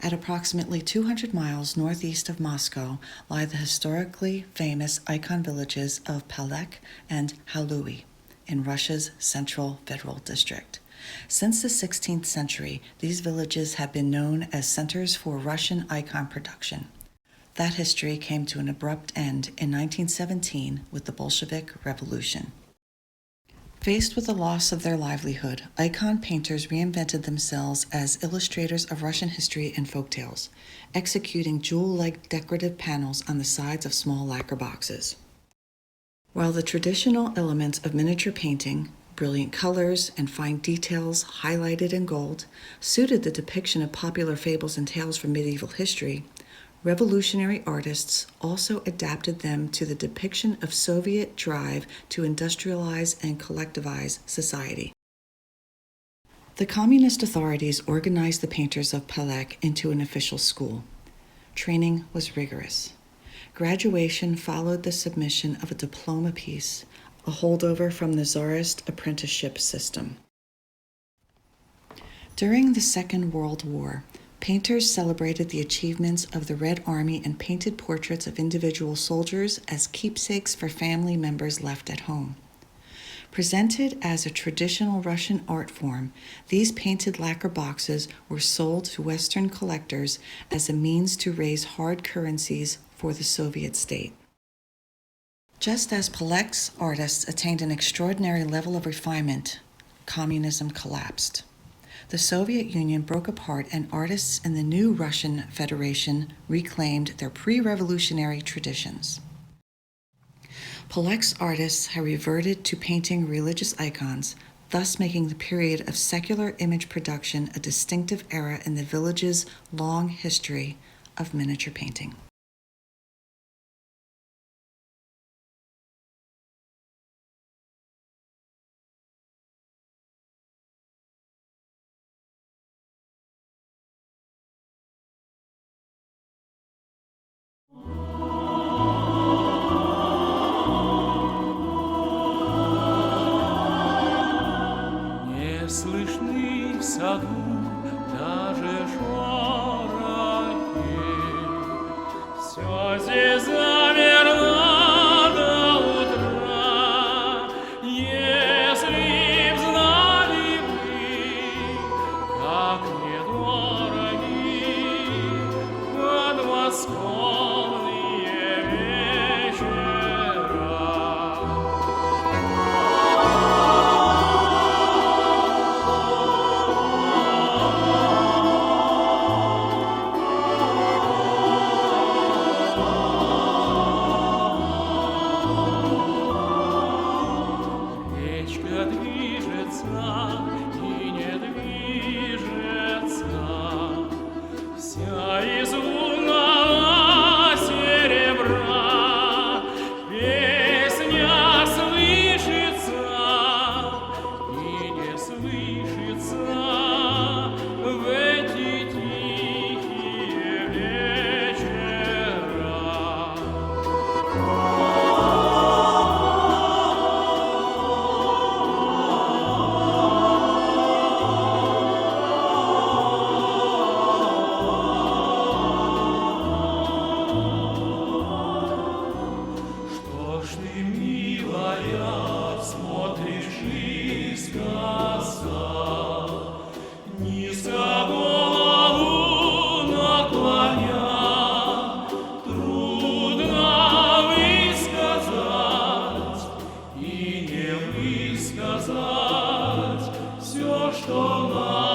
At approximately 200 miles northeast of Moscow lie the historically famous icon villages of Palek and Halui in Russia's Central Federal District. Since the 16th century, these villages have been known as centers for Russian icon production. That history came to an abrupt end in 1917 with the Bolshevik Revolution. Faced with the loss of their livelihood, icon painters reinvented themselves as illustrators of Russian history and folktales, executing jewel-like decorative panels on the sides of small lacquer boxes. While the traditional elements of miniature painting, brilliant colors and fine details highlighted in gold, suited the depiction of popular fables and tales from medieval history, revolutionary artists also adapted them to the depiction of Soviet drive to industrialize and collectivize society. The communist authorities organized the painters of Palek into an official school. Training was rigorous. Graduation followed the submission of a diploma piece, a holdover from the Tsarist apprenticeship system. During the Second World War, painters celebrated the achievements of the Red Army and painted portraits of individual soldiers as keepsakes for family members left at home. Presented as a traditional Russian art form, these painted lacquer boxes were sold to Western collectors as a means to raise hard currencies for the Soviet state. Just as Palek's artists attained an extraordinary level of refinement, communism collapsed. The Soviet Union broke apart and artists in the new Russian Federation reclaimed their pre-revolutionary traditions. Palek's artists have reverted to painting religious icons, thus making the period of secular image production a distinctive era in the village's long history of miniature painting. Слышны в саду даже шорохи. Все здесь замерло до утра. Если б знали вы, как недороги подмосковные вечера. Движется и не движется, вся из лунного серебра. Песня слышится и не слышится в эти тихие вечера. Ты, милая, смотришь искоса, низко голову наклоня, трудно высказать и не высказать все, что надо.